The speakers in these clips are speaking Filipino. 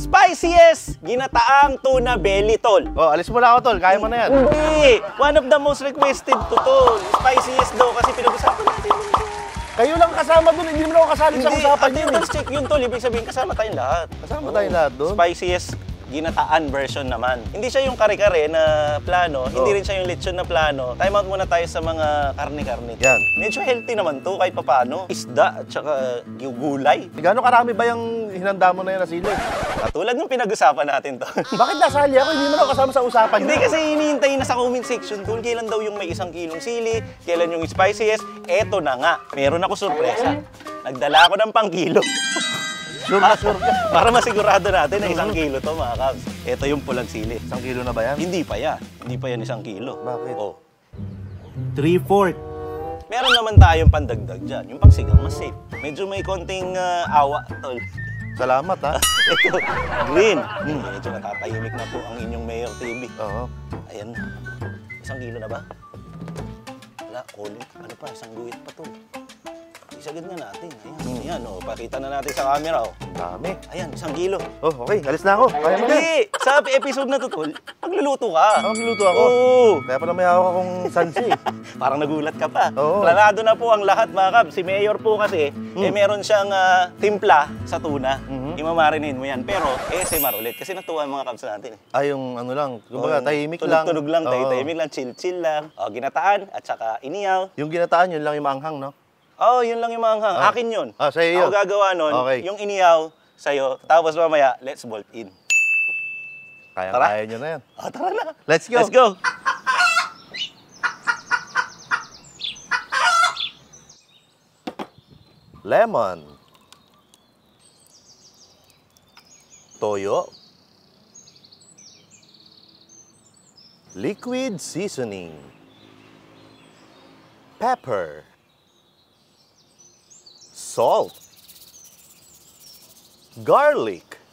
Spiciest ginataang tuna belly, tol. Oh, alis mo na ako, tol. Kaya mo na yan. Hindi! One of the most requested to, tol. Spiciest daw kasi pinag-usapan natin. Kayo lang kasama dun. Hindi mo na ako kasali sa usapan yun. Attendance check yun, tol. Ibig sabihin, kasama tayong lahat. Kasama tayong lahat dun? Spiciest ginataan version naman. Hindi siya yung kare-kare na plano, hindi rin siya yung lechon na plano. Time out muna tayo sa mga karne-karne. Yan. Medyo healthy naman to kahit papaano. Isda at saka gulay. Gano'ng karami ba yung hinanda mo na yan na sili? Katulad ng pinag-usapan natin to. Bakit nasali ako? Hindi mo na ako kasama sa usapan. Hindi kasi hinihintay na sa comment section kung kailan daw yung may 1 kilong sili, kailan yung spiciest. Eto na nga, meron ako sorpresa. Nagdala ako ng pang-kilo. Sure na sure ka. Para masigurado natin na 1 kilo to, mga kabs. Ito yung pulang sili. 1 kilo na ba yan? Hindi pa yan. Hindi pa yan 1 kilo. Bakit? Oh. 3/4. Meron naman tayong pandagdag dyan. Yung pangsigang mas safe. Medyo may konting awa, tol. Salamat, ha? Ito, green. Medyo natatahimik na po ang inyong Mayor TV. Oo. Ayan na. 1 kilo na ba? Wala, kulit. Ano pa, 1 guhit pa, tol. Isagad na natin. Ayan, ayan, oh. Pakita na natin sa camera, oh. Dami. Ayan, 1 kilo. Oh, okay. Alis na ako. Kaya mo na. Hindi! Sa episode na to, tol, magluluto ka. Ang niluto ako. Oo. Kaya pala may hawak akong sansi. Parang nagulat ka pa. Oo. Planado na po ang lahat, mga kab. Si Mayor po kasi, meron siyang timpla sa tuna. Imamarinin mo yan. Pero, ASMR ulit. Kasi natuwa ang mga kabs natin. Ay, yung ano lang. Kumbaga, tahimik lang. Tunog-tunog lang, Oo. tahimik lang, chill-chill lang. O, ginataan at saka iniyaw. Yung ginataan, yun lang yung maanghang, no? Oh, yun lang yung manghang. Akin yun. Ah, sa'yo yun. Ako gagawa nun, Okay. yung iniyaw sa'yo. Tapos mamaya, let's bolt in. Kaya nyo na yan. Oh, tara na. Let's go. Let's go. Lemon. Toyo. Liquid seasoning. Pepper. Salt. Garlic.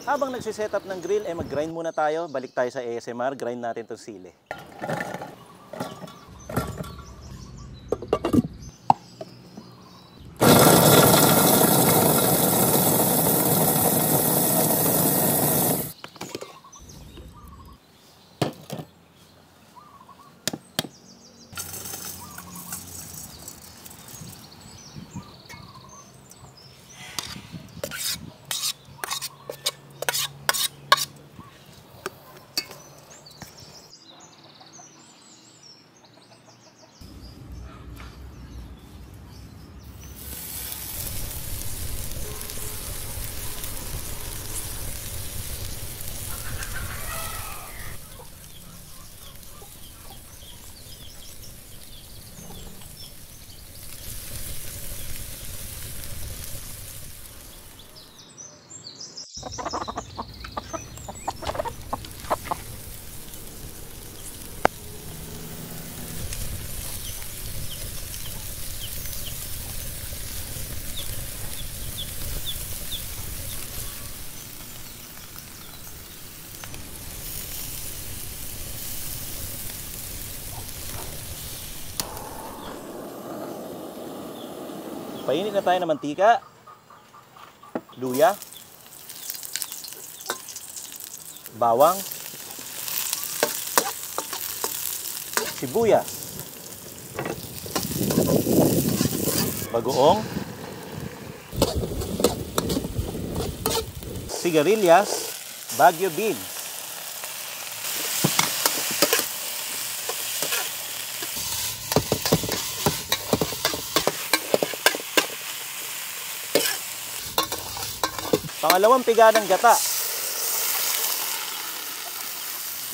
Habang nagsiset up ng grill, mag-grind muna tayo. Balik tayo sa ASMR, grind natin itong sili. Painit na tayo ng mantika, luya, bawang, sibuyas, bagoong, sigarilyas, Baguio beans, pangalawang piga ng gata,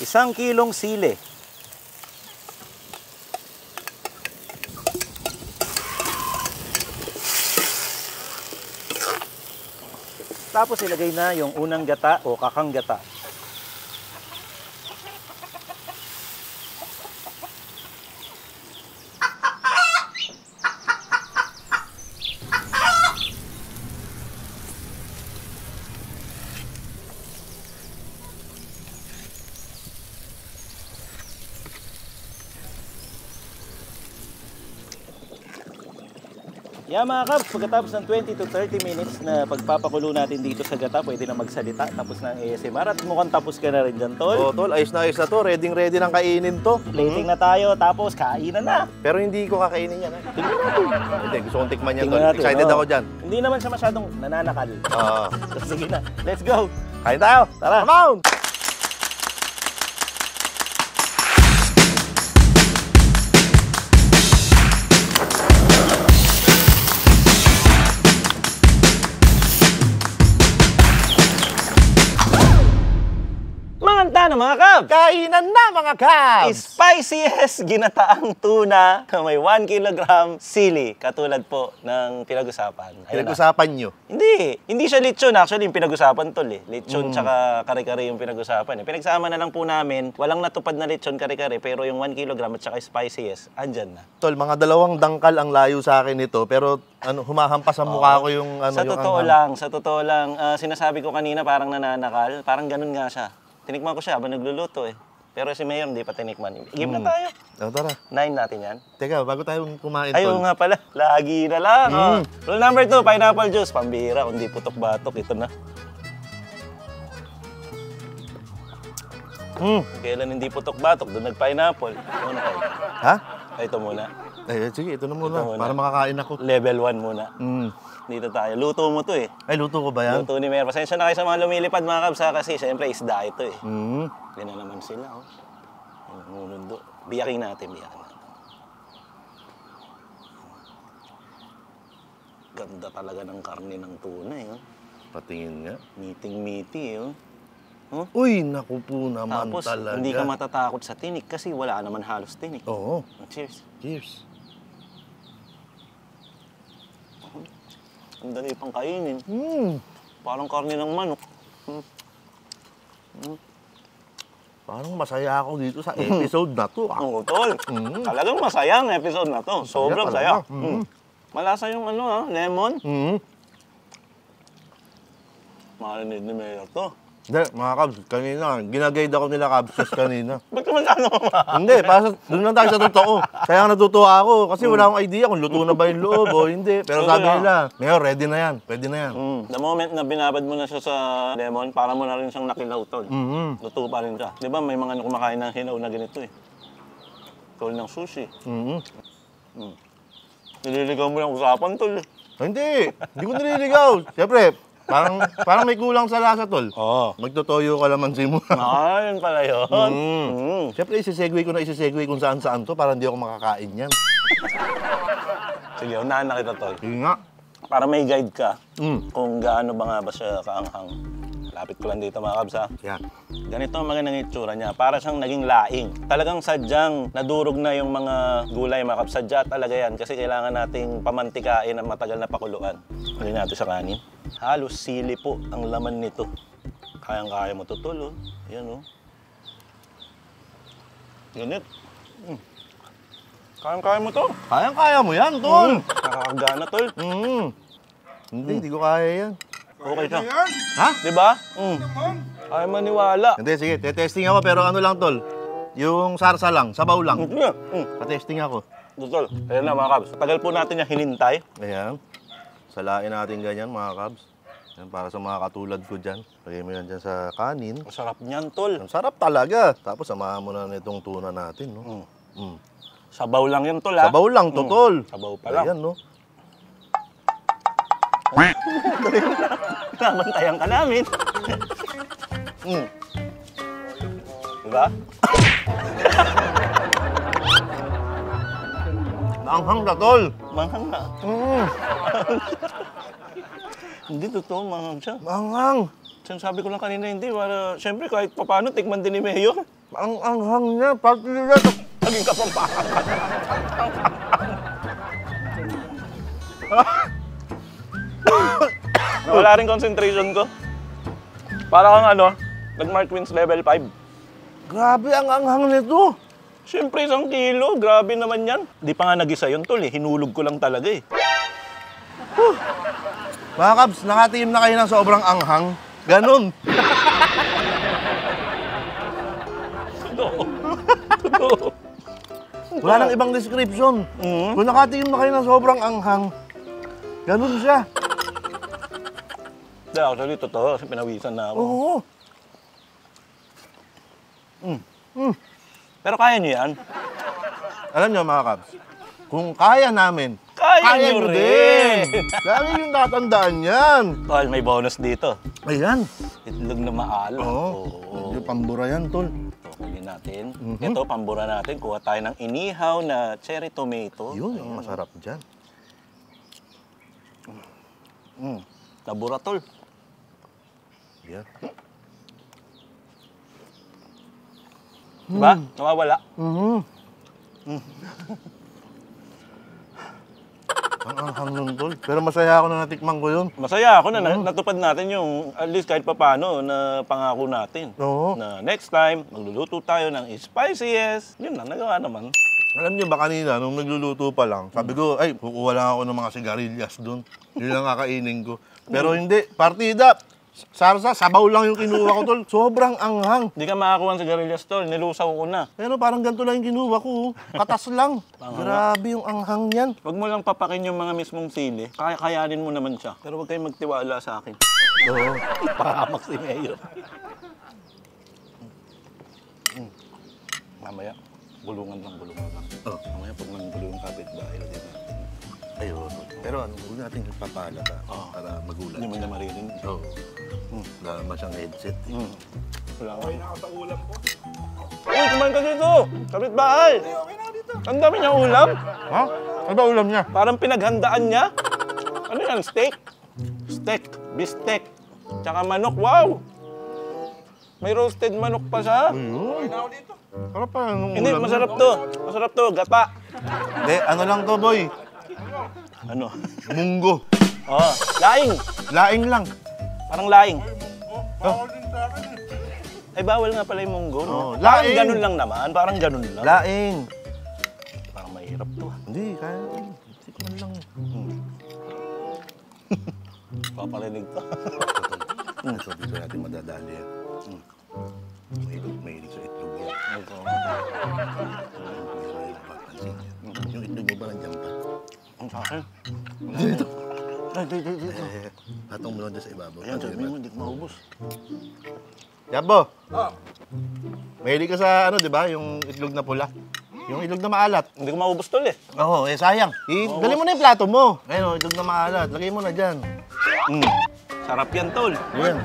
1 kilong sili, Tapos ilagay na yung unang gata o kakang gata. Yeah mga kabs, pagkatapos ng 20 to 30 minutes na pagpapakulo natin dito sa gata, pwede na magsalita, tapos ng ASMR at mukhang tapos ka na rin dyan, tol. Oh, tol, ayos na to. Ready nang kainin to. Plating na tayo, tapos kainan na. Pero hindi ko kakainin yan. Tingnan natin. Hindi, gusto kong tikman yan, Tingnan tol. natin, Excited oh. ako dyan. Hindi naman siya masyadong nananakal. Oo. Sige na, let's go. Kain tayo. Tara. Come on! Manganta na mga kabs! Kainan na mga kabs! Spiciest ginataang tuna na may 1 kilogram sili, katulad po ng pinag-usapan. Ayun na. Pinag-usapan nyo. Hindi siya lechon. Actually, yung pinag-usapan tol eh. Lechon tsaka kare-kare yung pinag-usapan eh. Pinagsama na lang po namin, walang natupad na lechon kare-kare, pero yung 1 kilogram at saka spiciest, andyan na. Tol, mga 2 dangkal ang layo sa akin nito, pero humahampas ang mukha ko yung Sa totoo lang, sinasabi ko kanina parang nananakal, parang ganun nga siya. Tinikman ko siya habang nagluluto eh. Pero si Mayor hindi pa tinikman. Game na tayo. Tara. 9 natin yan. Teka, bago tayo kumain, Ayaw tol. nga pala, lagi na lang. Oh. Rule number 2, pineapple juice. Pambira, kung di putok-batok, ito na. Kailan hindi putok-batok, doon nag-pineapple. Ano na kayo? Ha? Ito muna. Sige, ito na muna. Ito muna. Para makakain ako. Level 1 muna. Dito tayo. Luto mo to eh. Ay, luto ko ba yan? Luto ni Mayor. Pasensya na kayo sa mga lumilipad mga kabs ha, kasi siyempre isda ito eh. Yan na naman sila oh. Numunundo. Biyakin natin. Ganda talaga ng karne ng tuna eh. Oh. Patingin nga. Meaty eh. Oh. Uy, naku po naman Tapos, talaga. hindi ka matatakot sa tinik kasi wala naman halos tinik. Oo. Cheers. Cheers. Ang dali pang kainin. Parang karne ng manok. Parang masaya ako dito sa episode na to. Oo, tol. Talagang masaya ang episode na to. Sobrang saya. Malasa yung lemon. Marinade ni Mayor to. Hindi, mga kabs, kanina, ginagayad ako nila kabs kanina. Ba't naman sana Hindi, doon lang tayo sa totoo. Kaya natutuwa ako kasi wala akong idea kung luto na ba yung loob o hindi. Pero sabi nila, Mayor, ready na yan. Pwede na yan. The moment na binabad mo na siya sa lemon, para mo na rin siyang nakilaw, tol. Luto pa rin siya. Di ba may mga kumakain ng hilaw na ganito eh. Tol ng sushi. Nililigaw mo yung usapan, tol. Hindi ko nililigaw. Siyempre, parang may kulang sa lasa, tol. Oo. Magtotoyo ka naman si mo. Yun pala yun. Siyempre, isisegue kung saan-saan to para hindi ako makakain yan. Sige, unahan na kita, tol. Sige nga. Para may guide ka kung gaano ba nga ba siya kaanghang. Lapit ko lang dito mga kabs ha. Yan. Ganito ang magandang itsura niya. Para siyang naging laing. Talagang sadyang nadurog na yung mga gulay mga kabs. Sadya talaga yan kasi kailangan nating pamantikain ang matagal na pakuluan. Hali natin sa kanin. Halos sili po ang laman nito. Kayang-kaya mo tutol oh. Ayan oh. Ganit. Kayang-kaya mo to. Kayang-kaya mo yan, tol. Nakakagana tol. Hindi ko kaya yan. Okay siya. Ha? Diba? Ay maniwala. Hindi, sige. Testing ako pero ano lang, tol. Yung sarsa lang, sabaw lang. Sige. Pa-testing ako. Tol, ayan na mga kabs. Tagal po natin yung hinintay. Ayan. Salain natin ganyan, mga kabs. Yan, para sa mga katulad ko dyan. Lagay mo yan dyan sa kanin. Masarap niyan, tol. Ang sarap talaga. Tapos samahan mo na nitong tuna natin, no? Sabaw lang yan, tol, ha? Sabaw lang, to, tol. Sabaw pa lang. Ayan, no? Nabantayan ka namin. Diba? Maanghang ka, tol. Manghang na. Hindi totoo, manghang siya. Maanghang. Sabi ko lang kanina, hindi. Para, siyempre, kahit paano, tikman din ni Mayor. Ang anghang niya. Pati nila. Naging kapampakan. Wala rin concentration ko. Para kang ano, nag-Mark Wins level 5. Grabe ang anghang nito. Siyempre, 1 kilo. Grabe naman yan. Di pa nga nag-isa yun, tol. Hinulog ko lang talaga eh. Mga Kabs, nakatiim na kayo ng sobrang anghang. Ganun. Totoo. Totoo. Wala nang ibang description. Mhm. Kung nakatiim na kayo ng sobrang anghang, ganun siya. Hindi, actually, totoo. Kasi pinawisan na ako. Oo. Pero kaya niyo yan. Alam nyo mga Kabs, kung kaya namin, Kaya niyo rin. Lagi yung tatandaan yan. Tol, may bonus dito. Ayan. Itlog na maalat. Oo. Yung pambura yan, tol. Ito, kunin natin. Ito, pambura natin. Kuha tayo ng inihaw na cherry tomato. Yun, ang masarap dyan. Tabura, tol. Yan. Diba? Nawawala. Ang anghang nun, tol. Pero masaya ako na natikman ko yun. Masaya ako na natupad natin yung at least kahit papano na pangako natin. Oo. Na next time, magluluto tayo ng spiciest. Yun na, nagawa naman. Alam niyo ba kanina, nung nagluluto pa lang, sabi ko, ay, kukuha lang ako ng mga sigarilyas doon. Yun lang kakainin ko. Pero hindi, partida. Sarsa, sabaw lang yung kinuha ko, tol. Sobrang anghang. Hindi ka makakuha ng sigarilyas, tol. Nilusaw ko na. Pero parang ganito lang yung kinuha ko. Katas lang. Grabe yung anghang yan. Huwag mo lang papakin yung mga mismong sili. Kaya-kayanin mo naman siya. Pero huwag kayong magtiwala sa akin. Oo. Pahamak si Mayor. Mamaya, bulungan lang. Oh. Mamaya pag nanggulo yung kapitbahay, lagyan natin. Ayun. Pero ano, huwag natin papalat para magulat. Hindi mo na maririnig. Oo. Wala naman siyang headset. Wala ka. Na sa ulam ko. Uy, kumain ka dito! Kapitbahay! Okay na dito. Ang dami niyang ulam. Ha? Ano ba ulam niya? Parang pinaghandaan niya. Ano yan? Steak? Steak. Bistek. Tsaka manok. Wow! May roasted manok pa siya. Ayun. Sarap pa yung Hindi, ulam masarap to. Masarap to. Gata. Hindi, ano lang to, boy? Ano? Munggo. Oh, laing. Laing lang. Parang laing. Ay, bawal nga pala yung munggo. No? Oh, Parang laing. ganun lang naman. Parang ganun lang. Laing. Parang mahirap to. Hindi, kaya. Tikman lang. Paparinig to. Ito, dito natin madadali yan. Mahilig sa itlog yan. Ito. Papansin yan. Yung itlog mo ba nandiyan pa? Ang sa akin. Dito. Ay, dito. Hatong mo lang dyan sa ibabaw. Ayan, sabihin mo, hindi ko maubos. Yabo. Mahilig ka sa ano, di ba? Yung itlog na pula. Yung itlog na maalat. Hindi ko maubos tol eh. Oo, sayang. Dali mo na yung plato mo. Ayun, itlog na maalat. Lagay mo na dyan. Sarap yan tol. Yan.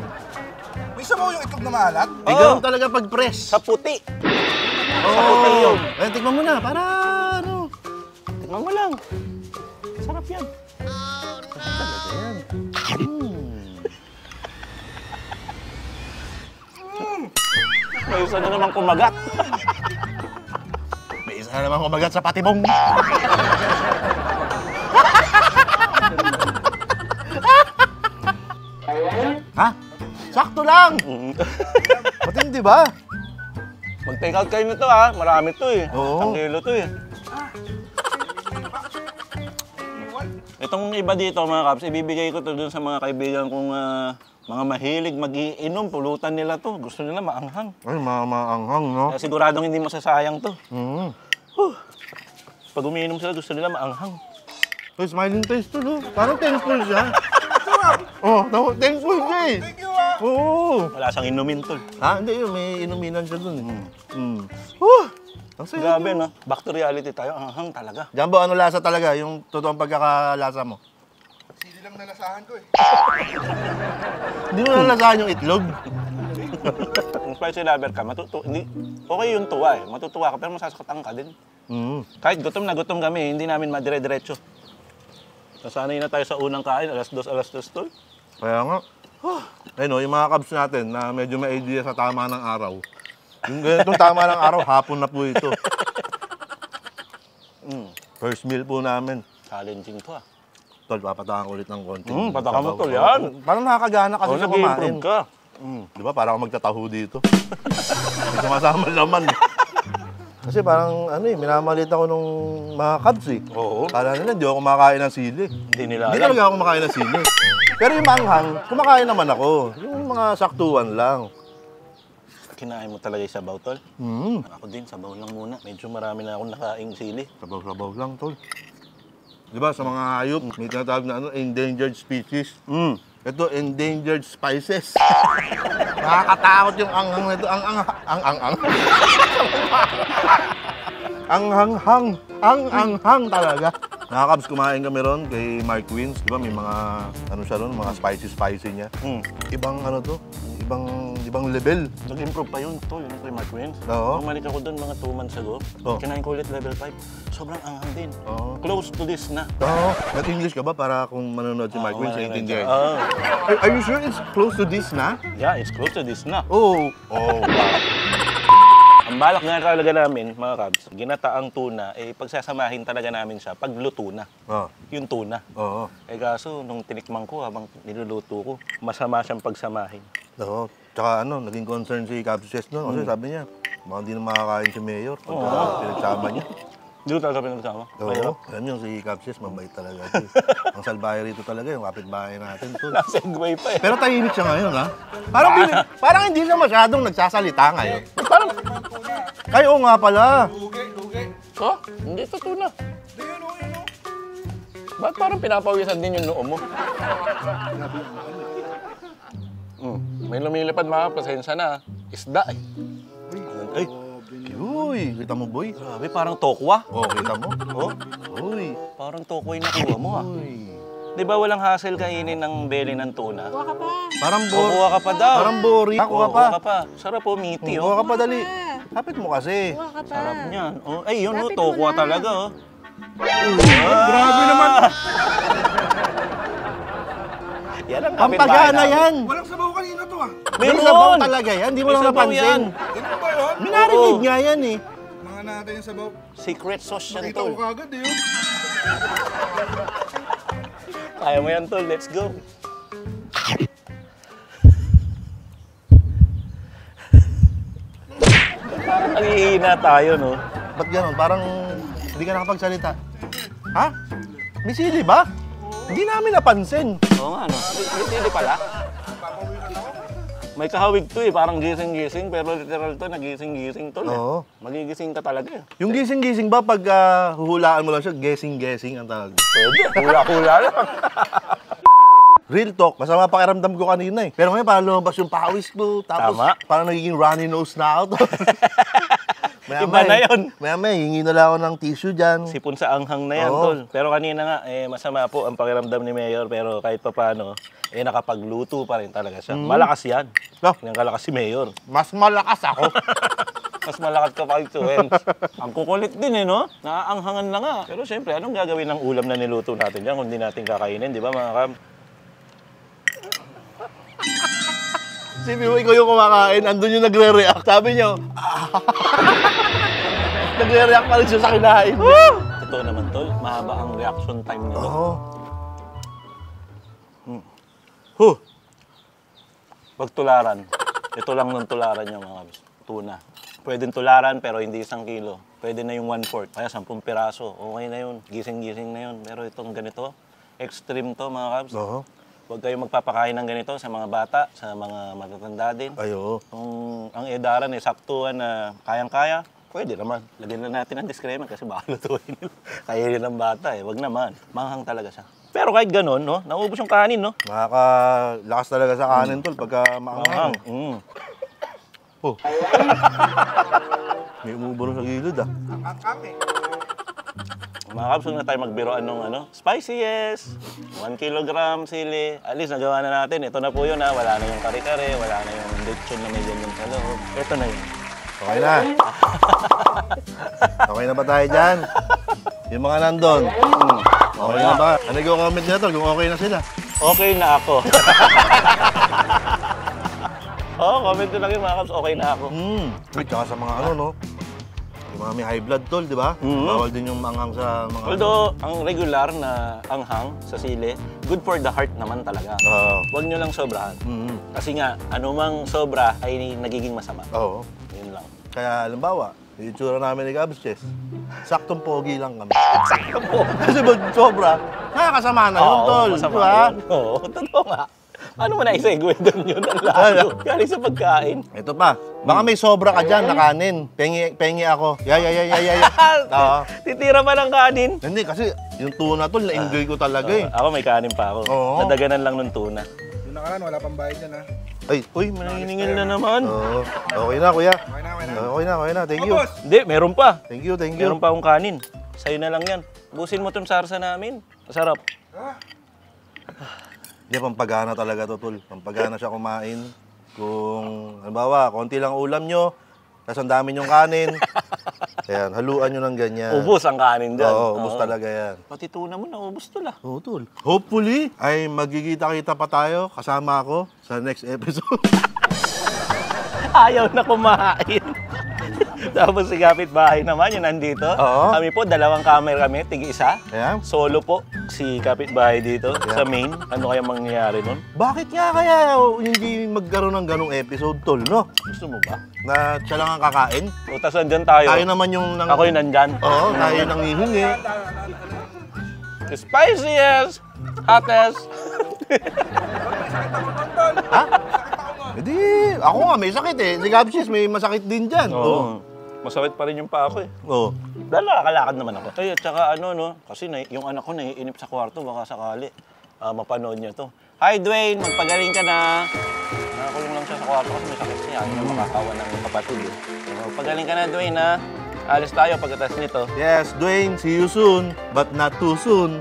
May sabaw yung itlog na maalat? Eh, ganun talaga pag press. Sa puti. puti yun. Ayun, tikman mo na. Para ano. Tingnan mo lang. Sarap yan. Talaga yan. May isa na naman kumagat. May isa na naman kumagat sa patibong. Ha? Sakto lang. Matindi ba? Mag-take out kayo nito ha. Marami to eh. Oo. 1 kilo to eh. Itong iba dito mga kaps, ibibigay ko to dun sa mga kaibigan kong mga mahilig mag-iinom. Pulutan nila to. Gusto nila maanghang. Ay, maanghang, no? Kaya siguradong hindi masasayang to. Mm. Pag umiinom sila, gusto nila maanghang. Uy, smiling face to, no? Parang thankful siya. Oh, thankful siya eh. Thank you ah! Oo. Wala siyang inumin tol. Ha? Hindi yun, may inuminan siya dun. Ang saya. Grabe no. Back to reality tayo. Anghang talaga. Jumbo, ano lasa talaga? Yung totoong pagkakalasa mo? Sili lang nalasahan ko eh. Hindi mo nalasahan yung itlog. Kung spicy lover ka, hindi, okay yung tuwa eh. Matutuwa ka, pero masasaktan ka din. Kahit gutom na gutom kami, hindi namin madire-diretso. Nasanay na tayo sa unang kain, alas 2 tol. Kaya nga. Ayun o, yung mga kabs natin na medyo may idea sa tama ng araw. Yung ganitong tama ng araw, hapon na po ito. First meal po namin. Challenging to ah. Tol, papatakan ko ulit ng konti. Patakan mo, Sabaw. tol, yan. Parang nakakagana kasi Oh, sa kumain. nag-improve ka. Di ba? Parang ako magtataho dito. Hindi sumasama laman. Kasi parang minamalit ako nung mga Cubs eh. Oo. Kala nila hindi ako kumakain ng sili. Hindi nila Hindi alam. talaga ako kumakain ng sili. Pero yung manghang, kumakain naman ako. Yung mga saktuan lang. Kinain mo talaga yung sabaw, tol. Ako din, sabaw lang muna. Medyo marami na akong nakaing sili. Sabaw-sabaw lang, tol. Di ba, sa mga hayop, may tinatawag na endangered species. Ito, endangered spices. Nakakatakot yung anghang na ito. Ang-anghang talaga. Nakakabs, kumain kami ron kay Mark Wins. Di ba, may mga, siya ron, mga spicy niya. Ibang ibang level. Nag-improve pa yun, tol, yung kay Mark Wins. Oo. Bumalik ako doon mga 2 months ago. Oh. Kinain ko ulit level 5. Sobrang anghang din. Oo. Close to this na. Oo. Nag-English ka ba para kung manonood si Mark Wins, naiintindihan? Oo. Are you sure it's close to this na? Yeah, it's close to this na. Oh. Oh, wow. Ang balak nga talaga namin, mga Cubs, ginataang tuna, pagsasamahin talaga namin siya pag luto na. Oh. Yung tuna. Oo. Kaso, nung tinikman ko habang niluluto ko, masama siyang pagsamahin. Oo. Tsaka naging concern si Cubs Chess noon. Kasi sabi niya, baka hindi na makakain si Mayor pagka pinagsama niya. Hindi ko talaga pinagsama. Oo. Alam niyo, si Cubs Chess, mabait talaga. Ang salbahe rito talaga, yung kapitbahay natin. Tol. Segway pa eh. Pero tahimik siya ngayon, ha? Parang hindi siya masyadong nagsasalita ngayon. Parang, Kayo nga pala. Lugi. oh, hindi ito tuna. Di yun o, yun o. Ba't parang pinapawisan din yung noo mo? May lumilipad mga pasensya na. Isda eh. Ay, Uy, kita mo, boy? grabe, parang tokwa. Oo, kita mo? Oh, Uy. parang tokwa yung nakuha mo ah. Uy. Di ba walang hassle kainin ng belly ng tuna? Parang Kukuha ka pa daw. Parang boring. Ako ka pa. Kukuha ka pa. Sarap po, meaty Kuha oh. ka pa, dali. Kapit mo kasi. Sarap niyan. Oh, ay, yun oh, tokwa talaga oh. Grabe naman. Yan ang Pampagana yan. Walang sabaw kanina to ah. May sabaw talaga yan. Hindi mo May lang sabaw napansin. yan. Ganun ba yun? Minarinig nga yan eh. Mga natin yung sabaw. Secret sauce yan, Nakita ko tol. kagad eh. Yun. Kaya mo yan, tol. Let's go. Parang nangihina tayo, no? Ba't gano'n? Parang hindi ka nakapagsalita. Ha? May sili ba? Hindi namin napansin. Oo nga, no? Hindi pala. May kahawig to eh, parang gising-gising, pero literal to, nagising-gising to. Oo. Magigising ka talaga eh. Yung gising-gising ba pag huhulaan mo lang siya, guessing-guessing ang tawag. Pwede, hula-hula lang. Real talk, masama pakiramdam ko kanina eh. Pero ngayon parang lumabas yung pawis ko, tapos Tama. parang nagiging runny nose na ako to. Iba na yun. Maya-maya, hingi na lang ako ng tissue dyan. Sipon sa anghang na yan, Oo. tol. Pero kanina nga, masama po ang pakiramdam ni Mayor, pero kahit pa paano, nakapagluto pa rin talaga siya. Malakas yan. Ah. Yung kalakas si Mayor. Mas malakas ako. Mas malakas ka pa ito, Ang kukulit din, no? Naaanghangan na nga. Pero siyempre, anong gagawin ng ulam na niluto natin dyan kung di natin kakainin, di ba, mga kam? Sabi mo, ikaw yung kumakain, andun yung nagre-react. Sabi niyo, nagre-react pa rin siya sa kinain. Totoo naman, tol. Mahaba ang reaction time nito. Oo. Huh. Pag tularan, ito lang ng tularan niya, mga kabis. Tuna. Pwedeng tularan, pero hindi 1 kilo. Pwede na yung 1/4, kaya 10 piraso. Okay na yun. Gising-gising na yun. Pero itong ganito, extreme to, mga kabis. Oo. Huwag kayong magpapakain ng ganito sa mga bata, sa mga matatanda din. Ayo. Kung ang edaran ay saktuhan na kayang-kaya, pwede naman. Lagyan na natin ang disclaimer kasi baka lutuin nila. Kaya ng bata eh. Huwag naman. Manghang talaga siya. Pero kahit ganun, no? Naubos yung kanin, no? Nakakalakas talaga sa kanin tol pagka maanghang. Manghang. Oh. May umuburo sa gilid ah. Ang eh. Mga kaps, huwag na tayo magbiroan ng spicy, yes. 1 kilogram sili. At least nagawa na natin. Ito na po yun, ha. Wala na yung kare-kare, wala na yung lechon na may ganyan sa loob. Ito na yun. Okay na. Okay na ba tayo dyan? Yung mga nandun. Okay na ba? Ano yung comment nila tol kung okay na sila? Okay na ako. Oo, comment ko lang yung mga kaps, okay na ako. Wait, tsaka sa mga ano no? Yung mga may high blood, tol, di ba? Bawal din yung manghang sa mga... Although, ang regular na anghang sa sili, good for the heart naman talaga. Huwag nyo lang sobrahan. Kasi nga, anumang sobra ay nagiging masama. Oo. Yun lang. Kaya, halimbawa, yung itsura namin ni Gabs Chess, saktong pogi lang kami. Sakto po. Kasi pag sobra, nakakasama na yun, tol. masama Di ba? yun. Oo, totoo nga. Ano mo na-segue doon yun? Ang lalo. Galing sa pagkain. Ito pa, baka may sobra ka dyan na kanin. Pengi ako. Yay. Oo. Titira pa ng kanin. Hindi, kasi yung tuna, tol, na-enjoy ko talaga eh. Ako may kanin pa ako. Oo. Nadaganan lang ng tuna. Yung nakaraan, wala pang bayad yan ha. Ay, Uy, maniningil na naman. oo. Okay na, kuya. Okay na, okay na. Okay na. Thank you. Boss! Hindi, meron pa. Thank you. Meron pa akong kanin. Sa'yo na lang yan. Busin mo itong sarsa namin. Masarap. Hindi, pampagana talaga to, tol. Pampagana siya kumain. Kung, halimbawa, konti lang ulam nyo, tapos ang dami nyong kanin. Ayan, haluan nyo ng ganyan. Ubus ang kanin dyan. Oo, ubus talaga yan. Pati tuna mo na ubus to lah. Oo, tol. Hopefully, ay magkikita-kita pa tayo kasama ako sa next episode. Ayaw na kumain. Tapos si kapitbahay naman, yun nandito. Oo. Kami po, dalawang camera kami, tig-isa. Ayan. Solo po si kapitbahay dito sa main. Ano kaya mangyayari nun? Bakit nga kaya hindi magkaroon ng ganong episode, tol, no? Gusto mo ba? Na siya lang ang kakain? O, tas nandyan tayo. Tayo naman yung... Ako yung nandyan. Oo, tayo nang hihingi. Spiciest, hottest. Hindi, ako nga may sakit eh. Si Gabsis may masakit din dyan. Oo. Masakit pa rin yung paa ko eh. Oo. Dahil nakakalakad naman ako. Ay, at saka ano, no? Kasi yung anak ko naiinip sa kwarto, baka sakali mapanood niya to. Hi, Dwayne! Magpagaling ka na! Nakakulong lang siya sa kwarto kasi may sakit siya. Ayaw na makakawa ng kapatid eh. So, magpagaling ka na, Dwayne, ha? Alis tayo pagkatas nito. Yes, Dwayne, see you soon, but not too soon.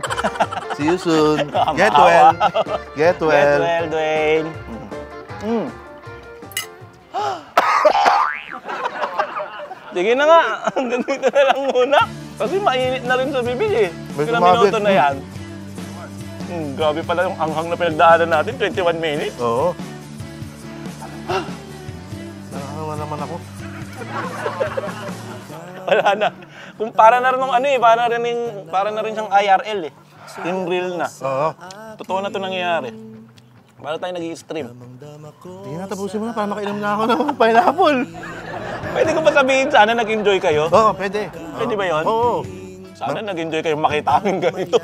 See you soon. Get well. Get Get well. well, Dwayne! Sige na nga, hanggang dito na lang muna. Kasi mainit na rin sa bibig eh. May Ilang sumabit. minuto na yan. Grabe pala yung anghang na pinagdaanan natin, 21 minutes. Oo. Nakakawa naman ako. Wala na. Kung para na rin ng ano eh, para na rin siyang IRL eh. In real na. Oo. Totoo na ito nangyayari. Para tayo nag-i-stream. Hindi na, tapusin mo na para makainom na ako ng pineapple. Pwede ko ba sabihin, sana nag-enjoy kayo? Oo, pwede. Pwede ba yun? Oo. Sana nag-enjoy kayo makita kami ganito.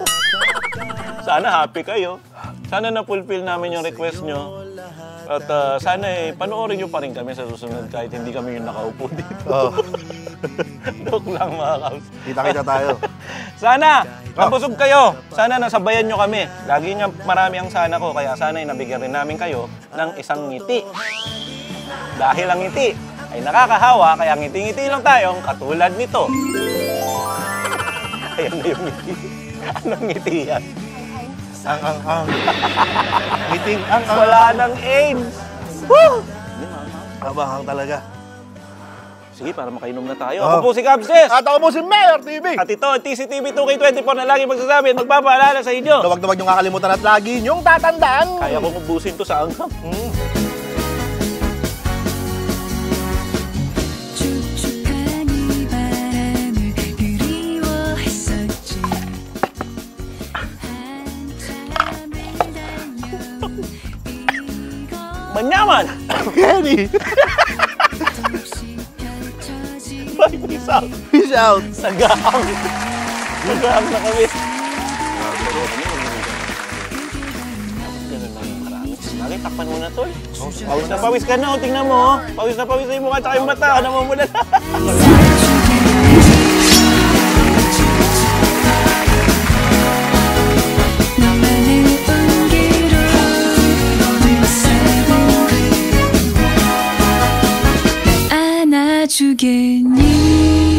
Sana happy kayo. Sana na-fulfill namin yung request nyo. At sana panoorin nyo pa rin kami sa susunod kahit hindi kami yung nakaupo dito. Oo. Joke lang mga kaus. Kita-kita tayo. Sana, nabusog kayo. Sana nasabayan nyo kami. Lagi nga marami ang sana ko, kaya sana nabigyan rin namin kayo ng isang ngiti. Dahil ang ngiti ay nakakahawa, kaya ngiti-ngiti lang tayong katulad nito. Ayan na yung ngiti. Anong ngiti yan? Ang. Meeting ang. Wala nang AIDS. Woo! Abahang talaga. Sige, para makainom na tayo. Oh. Ako po si Gabses. At ako po si Mayor TV. At ito, TCTV 2K24 na lagi magsasabi at magpapaalala sa inyo. Huwag na huwag niyong kakalimutan at lagi niyong tatandaan. Kaya kong ubusin to sa anghang. 축축한 이 바람을 그리워했었지 한참을 달려온 이곳 Manyaman! Kenny, 조금씩 펼쳐진 Bye, peace out. peace out. Nag-ahang. Nag-ahang na kami. Ganun lang yung marami. Bagay, takpan mo na, tol. Pawis na pawis ka na, oh. Tingnan mo. Oh. Pawis na pawis na yung mukha at yung mata. Ano mo muna na. 너만을 온기로 안아주겠니